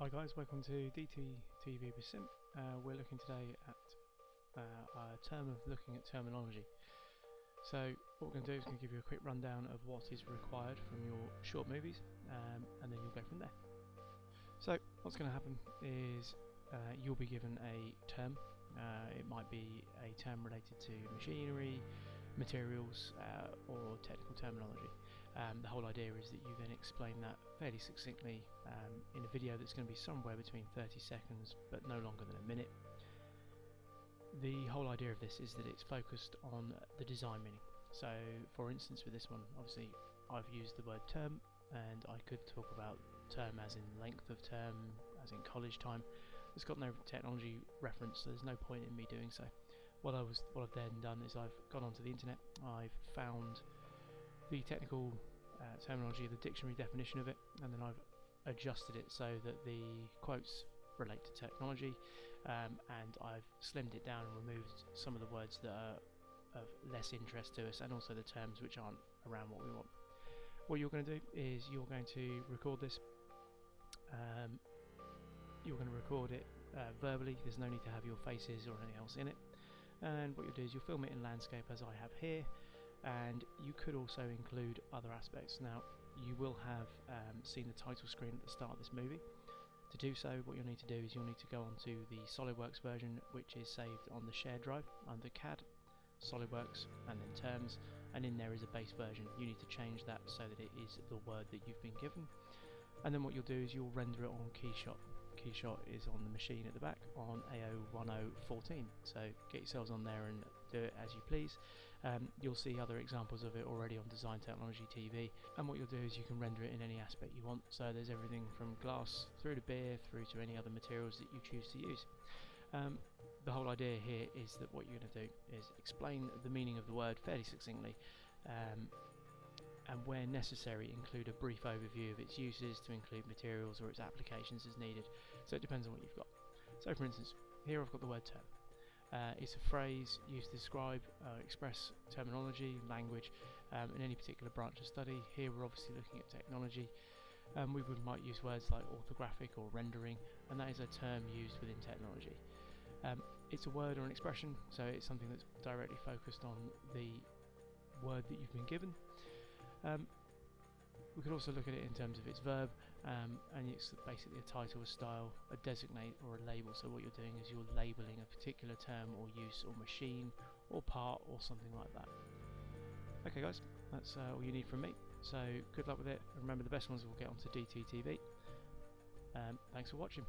Hi guys, welcome to DTTV with Sim. We're looking today at a term of looking at terminology. So what we're going to do is going to give you a quick rundown of what is required from your short movies, and then you'll go from there. So what's going to happen is you'll be given a term. It might be a term related to machinery, materials, or technical terminology. The whole idea is that you then explain that fairly succinctly in a video that's going to be somewhere between 30 seconds but no longer than a minute. The whole idea of this is that it's focused on the design meaning. So for instance with this one, obviously I've used the word term, and I could talk about term as in length of term, as in college time. It's got no technology reference, so there's no point in me doing so. What I've then done is I've gone onto the internet, I've found the technical terminology, the dictionary definition of it, and then I've adjusted it so that the quotes relate to technology, and I've slimmed it down and removed some of the words that are of less interest to us, and also the terms which aren't around what we want. What you're going to do is you're going to record this. You're going to record it verbally. There's no need to have your faces or anything else in it. And what you'll do is you'll film it in landscape as I have here, and you could also include other aspects. Now you will have seen the title screen at the start of this movie. To do so, what you'll need to do is you'll need to go onto the SolidWorks version, which is saved on the shared drive under CAD, SolidWorks, and then Terms, and in there is a base version. You need to change that so that it is the word that you've been given, and then what you'll do is you'll render it on KeyShot. KeyShot is on the machine at the back on AO1014, so get yourselves on there and do it as you please. You'll see other examples of it already on Design Technology TV, and what you'll do is you can render it in any aspect you want, so there's everything from glass through to beer through to any other materials that you choose to use. The whole idea here is that what you're going to do is explain the meaning of the word fairly succinctly, and where necessary include a brief overview of its uses to include materials or its applications as needed. So it depends on what you've got. So for instance, here I've got the word term. It's a phrase used to describe or express terminology, language, in any particular branch of study. Here we're obviously looking at technology. We might use words like orthographic or rendering, and that is a term used within technology. It's a word or an expression, so it's something that's directly focused on the word that you've been given. We could also look at it in terms of its verb, and it's basically a title, a style, a designate, or a label. So what you're doing is you're labelling a particular term or use or machine or part or something like that. Okay guys, that's all you need from me, so good luck with it. Remember, the best ones will get onto DTTV. Thanks for watching.